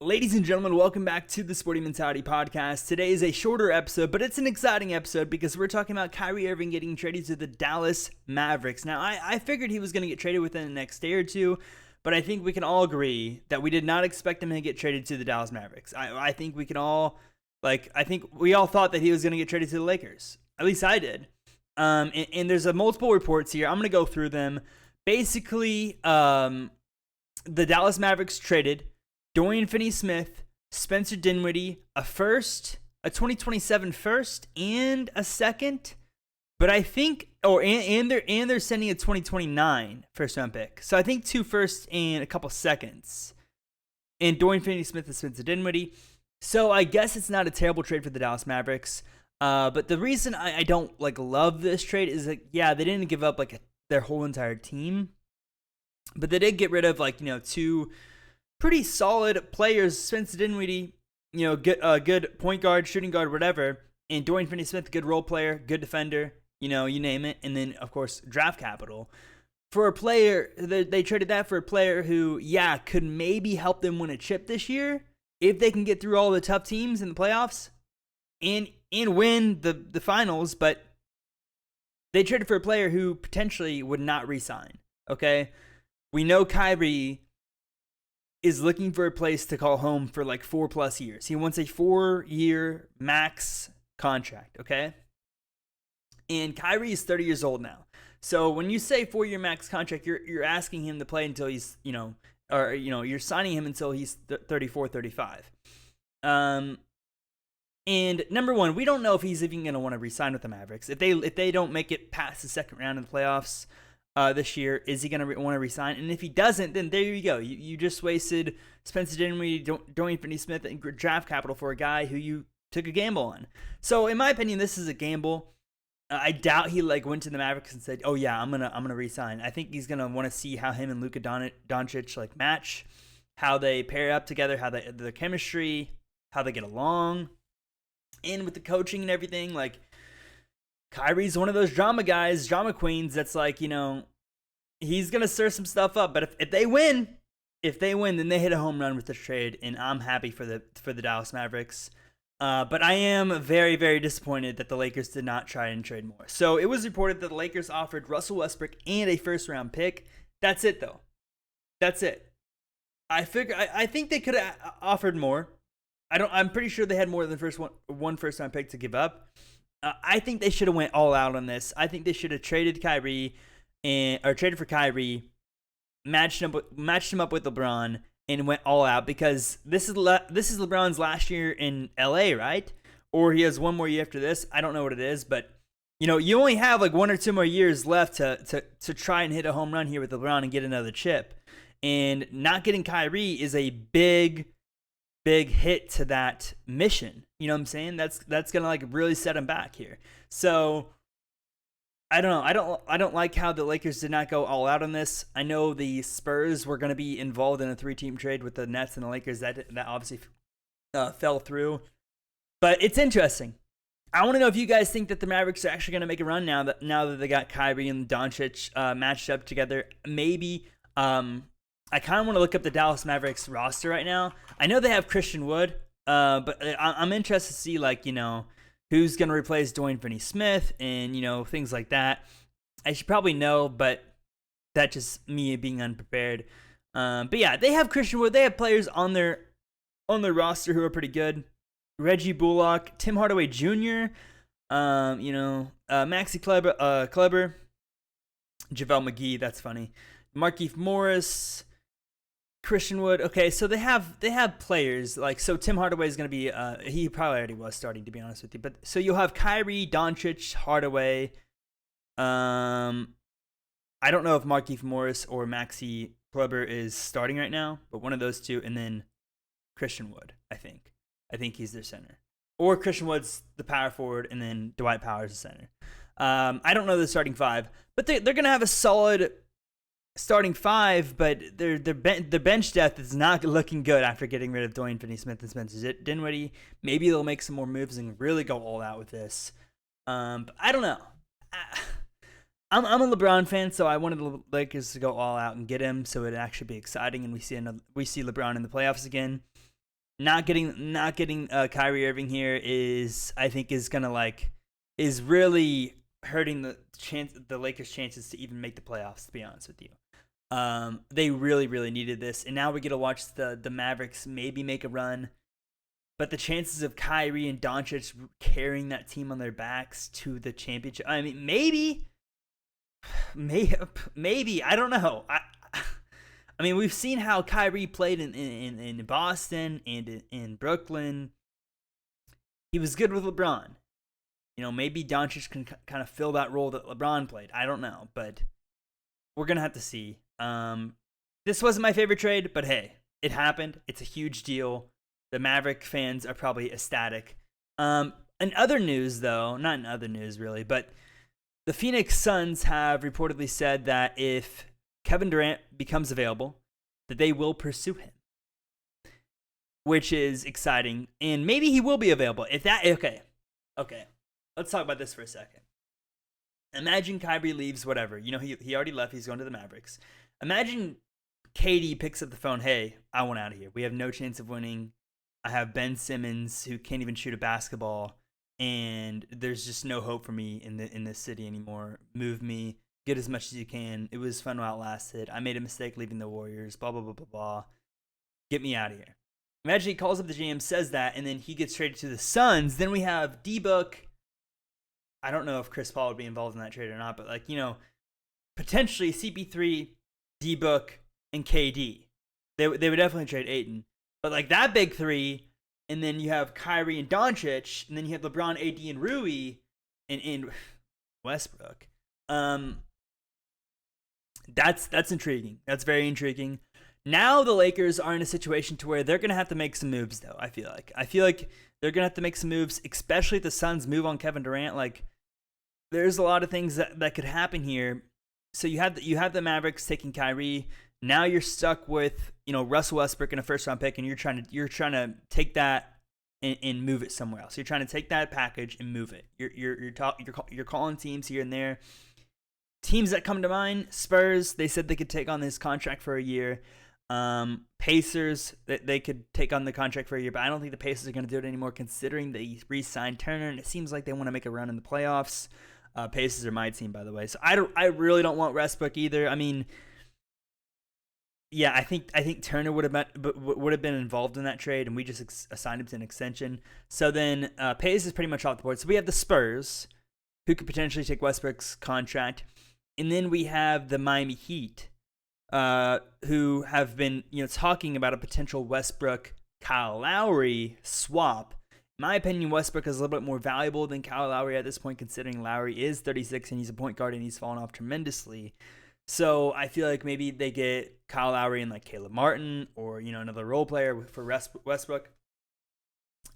Ladies and gentlemen, welcome back to the Sporting Mentality Podcast. Today is a shorter episode, but it's an exciting episode because we're talking about Kyrie Irving getting traded to the Dallas Mavericks. Now, I figured he was going to get traded within the next day or two, but I think we can all agree that we did not expect him to get traded to the Dallas Mavericks. I think we can all, I think we all thought that he was going to get traded to the Lakers. At least I did. And there's multiple reports here. I'm going to go through them. Basically, the Dallas Mavericks traded Dorian Finney-Smith, Spencer Dinwiddie, a first, a 2027 first, and a second. But I think, they're sending a 2029 first round pick. So I think 2 firsts and a couple seconds. And Dorian Finney-Smith and Spencer Dinwiddie. So I guess it's not a terrible trade for the Dallas Mavericks. But the reason I don't love this trade is that, yeah, they didn't give up their whole entire team. But they did get rid of 2 pretty solid players. Spencer Dinwiddie, good point guard, shooting guard, whatever. And Dorian Finney-Smith, good role player, good defender, you name it. And then, of course, draft capital. For a player, they traded that for a player who, could maybe help them win a chip this year if they can get through all the tough teams in the playoffs and win the finals. But they traded for a player who potentially would not re-sign, okay? We know Kyrie is looking for a place to call home for 4+ years. He wants a 4-year max contract, okay? And Kyrie is 30 years old now. So when you say 4-year max contract, you're asking him to play until he's, you're signing him until he's 34, 35. And number one, we don't know if he's even going to want to re-sign with the Mavericks. If they don't make it past the second round of the playoffs, this year, is he going to want to resign? And if he doesn't, then there you go. You just wasted Spencer Dinwiddie, Dorian Finney-Smith, and draft capital for a guy who you took a gamble on. So in my opinion, this is a gamble. I doubt he went to the Mavericks and said, "Oh yeah, I'm gonna resign." I think he's gonna want to see how him and Luka Doncic match, how they pair up together, how the chemistry, how they get along, and with the coaching and everything. Kyrie's one of those drama guys, drama queens that's he's going to stir some stuff up. But if they win, then they hit a home run with this trade, and I'm happy for the Dallas Mavericks. But I am very, very disappointed that the Lakers did not try and trade more. So it was reported that the Lakers offered Russell Westbrook and a first-round pick. That's it, though. That's it. I think they could have offered more. I'm pretty sure they had more than one first-round pick to give up. I think they should have went all out on this. I think they should have traded Kyrie traded for Kyrie, matched him up with LeBron, and went all out, because this is LeBron's last year in LA, right? Or he has one more year after this. I don't know what it is, but you only have 1 or 2 more years left to try and hit a home run here with LeBron and get another chip. And not getting Kyrie is a big hit to that mission. You know what I'm saying? That's gonna really set him back here. So I don't know. I don't like how the Lakers did not go all out on this. I know the Spurs were gonna be involved in a 3-team trade with the Nets and the Lakers. That obviously fell through. But it's interesting. I want to know if you guys think that the Mavericks are actually gonna make a run now that they got Kyrie and Doncic matched up together. Maybe. I kind of want to look up the Dallas Mavericks roster right now. I know they have Christian Wood, but I'm interested to see, who's going to replace Dorian Finney-Smith and, things like that. I should probably know, but that's just me being unprepared. But yeah, they have Christian Wood. They have players on their roster who are pretty good. Reggie Bullock, Tim Hardaway Jr., Maxi Kleber, JaVale McGee, that's funny. Markieff Morris, Christian Wood. Okay, so they have players so Tim Hardaway is going to be he probably already was starting, to be honest with you. But so you'll have Kyrie, Doncic, Hardaway. I don't know if Markieff Morris or Maxi Kleber is starting right now, but one of those two, and then Christian Wood. I think he's their center, or Christian Wood's the power forward, and then Dwight Powers the center. I don't know the starting 5, but they're going to have a solid starting 5, but their bench depth is not looking good after getting rid of Dorian Finney-Smith and Spencer Dinwiddie. Maybe they'll make some more moves and really go all out with this. But I don't know. I'm a LeBron fan, so I wanted the Lakers to go all out and get him, so it'd actually be exciting, and we see LeBron in the playoffs again. Not getting Kyrie Irving here I think is really hurting the Lakers' chances to even make the playoffs. To be honest with you, they really really needed this, and now we get to watch the Mavericks maybe make a run. But the chances of Kyrie and Doncic carrying that team on their backs to the championship, I mean, maybe I don't know. I mean, we've seen how Kyrie played in Boston and in Brooklyn. He was good with LeBron. Maybe Doncic can kind of fill that role that LeBron played. I don't know, but we're going to have to see. This wasn't my favorite trade, but hey, it happened. It's a huge deal. The Maverick fans are probably ecstatic. In other news, though, not in other news really, but the Phoenix Suns have reportedly said that if Kevin Durant becomes available, that they will pursue him, which is exciting. And maybe he will be available. Okay. Let's talk about this for a second. Imagine Kyrie leaves, whatever. He already left. He's going to the Mavericks. Imagine KD picks up the phone. Hey, I want out of here. We have no chance of winning. I have Ben Simmons who can't even shoot a basketball, and there's just no hope for me in this city anymore. Move me. Get as much as you can. It was fun while it lasted. I made a mistake leaving the Warriors. Blah, blah, blah, blah, blah. Get me out of here. Imagine he calls up the GM, says that, and then he gets traded to the Suns. Then we have D-Book. I don't know if Chris Paul would be involved in that trade or not, but potentially CP3, D-Book, and KD. They would definitely trade Ayton. But that big three, and then you have Kyrie and Doncic, and then you have LeBron, AD, and Rui, and Westbrook. That's intriguing. That's very intriguing. Now the Lakers are in a situation to where they're going to have to make some moves, though, I feel like. They're going to have to make some moves, especially if the Suns move on Kevin Durant. There's a lot of things that could happen here. So you have the Mavericks taking Kyrie. Now you're stuck with, Russell Westbrook in a first-round pick, and you're trying to take that and move it somewhere else. You're trying to take that package and move it. You're calling teams here and there. Teams that come to mind: Spurs. They said they could take on this contract for a year. Pacers, they could take on the contract for a year, but I don't think the Pacers are going to do it anymore, considering they re-signed Turner, and it seems like they want to make a run in the playoffs. Pacers are my team, by the way, so I really don't want Westbrook either. I mean, yeah, I think Turner would have been involved in that trade, and we just assigned him to an extension. So then Pacers is pretty much off the board. So we have the Spurs, who could potentially take Westbrook's contract, and then we have the Miami Heat, who have been talking about a potential Westbrook Kyle Lowry swap. In my opinion, Westbrook is a little bit more valuable than Kyle Lowry at this point, considering Lowry is 36 and he's a point guard and he's fallen off tremendously. So I feel like maybe they get Kyle Lowry and Caleb Martin or another role player for Westbrook.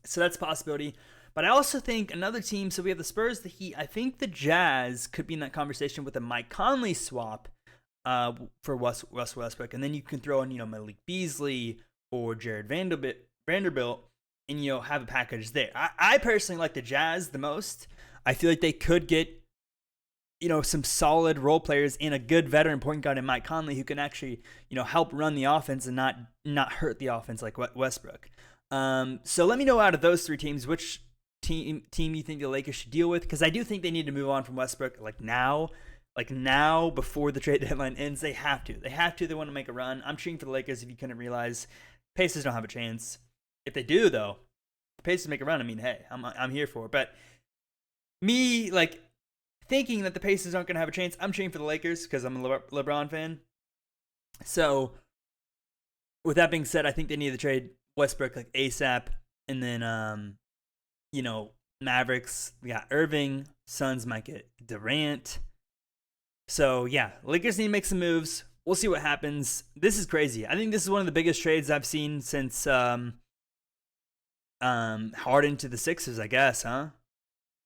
So that's a possibility. But I also think another team. So we have the Spurs, the Heat. I think the Jazz could be in that conversation with a Mike Conley swap for Russell Westbrook, and then you can throw in Malik Beasley or Jared Vanderbilt, and have a package there. I personally like the Jazz the most. I feel like they could get some solid role players and a good veteran point guard in Mike Conley who can actually help run the offense and not hurt the offense like Westbrook. So let me know out of those three teams which team you think the Lakers should deal with, because I do think they need to move on from Westbrook now. Now, before the trade deadline ends, they have to. They want to make a run. I'm cheering for the Lakers if you couldn't realize. Pacers don't have a chance. If they do, though, the Pacers make a run. I mean, hey, I'm here for it. But me, thinking that the Pacers aren't going to have a chance, I'm cheering for the Lakers because I'm a LeBron fan. So, with that being said, I think they need to trade Westbrook ASAP. And then, Mavericks, we got Irving. Suns might get Durant. So, yeah, Lakers need to make some moves. We'll see what happens. This is crazy. I think this is one of the biggest trades I've seen since Harden to the Sixers, I guess, huh?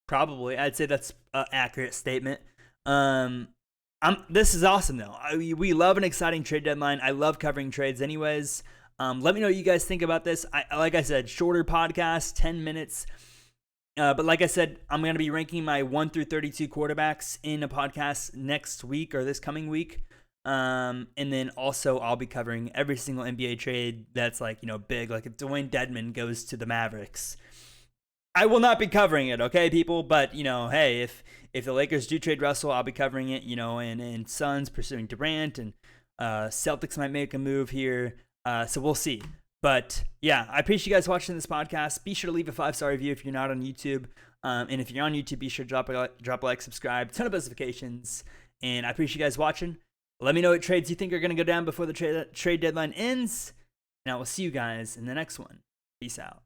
Probably. I'd say that's an accurate statement. This is awesome, though. We love an exciting trade deadline. I love covering trades anyways. Let me know what you guys think about this. Like I said, shorter podcast, 10 minutes. But like I said, I'm going to be ranking my 1 through 32 quarterbacks in a podcast next week or this coming week. And then also I'll be covering every single NBA trade that's like, big. Like if Dwayne Dedman goes to the Mavericks, I will not be covering it, okay, people? But, hey, if the Lakers do trade Russell, I'll be covering it, and Suns pursuing Durant, and Celtics might make a move here. So we'll see. But yeah, I appreciate you guys watching this podcast. Be sure to leave a 5-star review if you're not on YouTube. And if you're on YouTube, be sure to drop a like, subscribe, ton of notifications. And I appreciate you guys watching. Let me know what trades you think are going to go down before the trade deadline ends. And I will see you guys in the next one. Peace out.